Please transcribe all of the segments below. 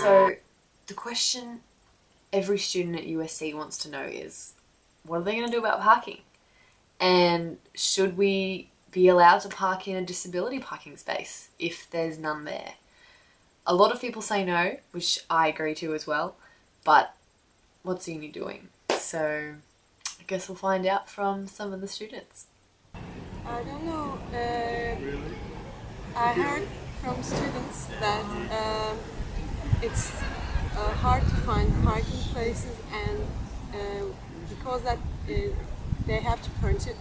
So the question every student at USC wants to know is, what are they going to do about parking? And should we be allowed to park in a disability parking space if there's none there? A lot of people say no, which I agree to as well, but what's uni doing? So I guess we'll find out from some of the students. I don't know. I heard from students that it's hard to find parking places, and because that they have to purchase.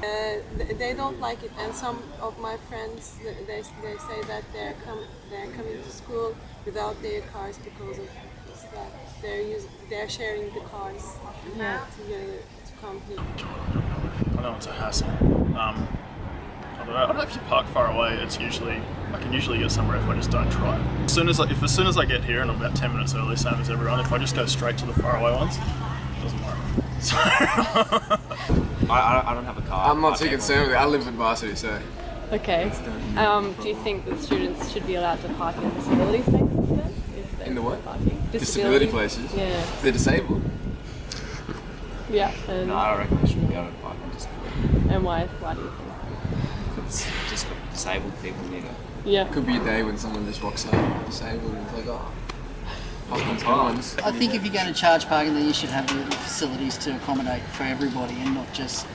They don't like it, and some of my friends they say that they're coming to school without their cars because of that. They're sharing the cars together to come here. I know it's a hassle. I don't know if you park far away. I can usually get somewhere if I just don't try. As soon as I get here and I'm about 10 minutes early, same as everyone, if I just go straight to the faraway ones, it doesn't work. So I don't have a car. I'm not too concerned with it. I live in Varsity, so. Okay. Do you think that students should be allowed to park in disability spaces then? In the what? Parking? Disability places? Yeah. They're disabled. Yeah. No, I don't reckon they should be able to park in disability. And why? Why do you think? Because just disabled people need it. Yeah. Could be a day when someone just rocks up disabled and it's like, oh, parking times. I think if you're going to charge parking, then you should have the facilities to accommodate for everybody and not just,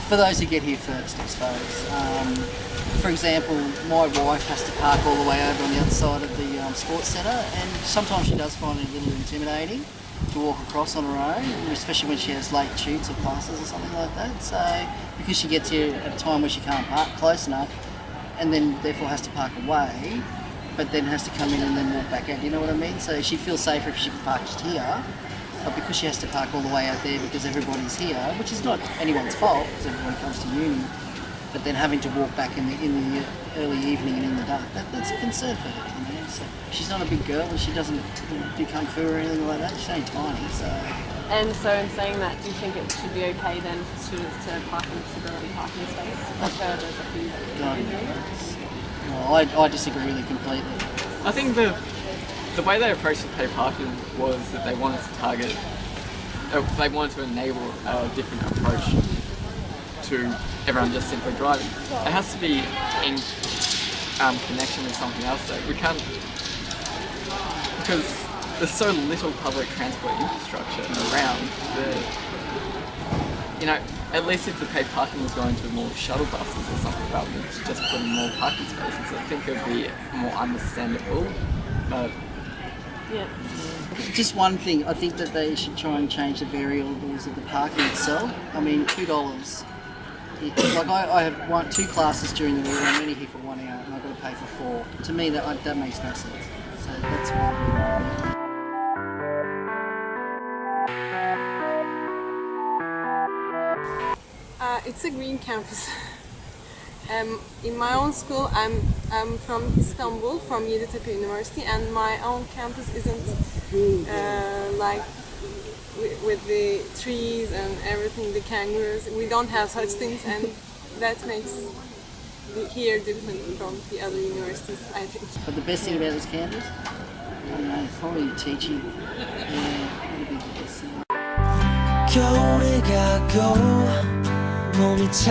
for those who get here first, I suppose. For example, my wife has to park all the way over on the other side of the sports centre, and sometimes she does find it a little intimidating to walk across on her own, especially when she has late tubes or classes or something like that. So because she gets here at a time where she can't park close enough, and then therefore has to park away, but then has to come in and then walk back out, you know what I mean? So she feels safer if she can park just here, but because she has to park all the way out there because everybody's here, which is not anyone's fault because everybody comes to uni, but then having to walk back in the early evening and in the dark, that's a concern for her, you know? So she's not a big girl and she doesn't do kung fu or anything like that, she's only tiny, so... And so in saying that, do you think it should be okay then for students to park in disability parking spaces? I've heard there's a few that are doing it. Well, I disagree with it completely. I think the way they approached the pay parking was that they wanted to target, they wanted to enable a different approach to everyone just simply driving. It has to be in connection with something else though. We can't, because there's so little public transport infrastructure around at least if the paid parking was going to more shuttle buses or something rather than just putting more parking spaces, I think it would be more understandable. But yeah. Just one thing, I think that they should try and change the variables of the parking itself. I mean, $2. Like I have two classes during the week, and I'm only here for 1 hour, and I've got to pay for 4. To me, that makes no sense. So that's why. It's a green campus. In my own school, I'm from Istanbul, from Yeditepe University, and my own campus isn't like with the trees and everything, the kangaroos. We don't have such things, and that makes here different from the other universities, I think. But the best thing about this campus, I don't know, probably teaching. Yeah, that'd be the best thing. 겨울이 가고 봄이 차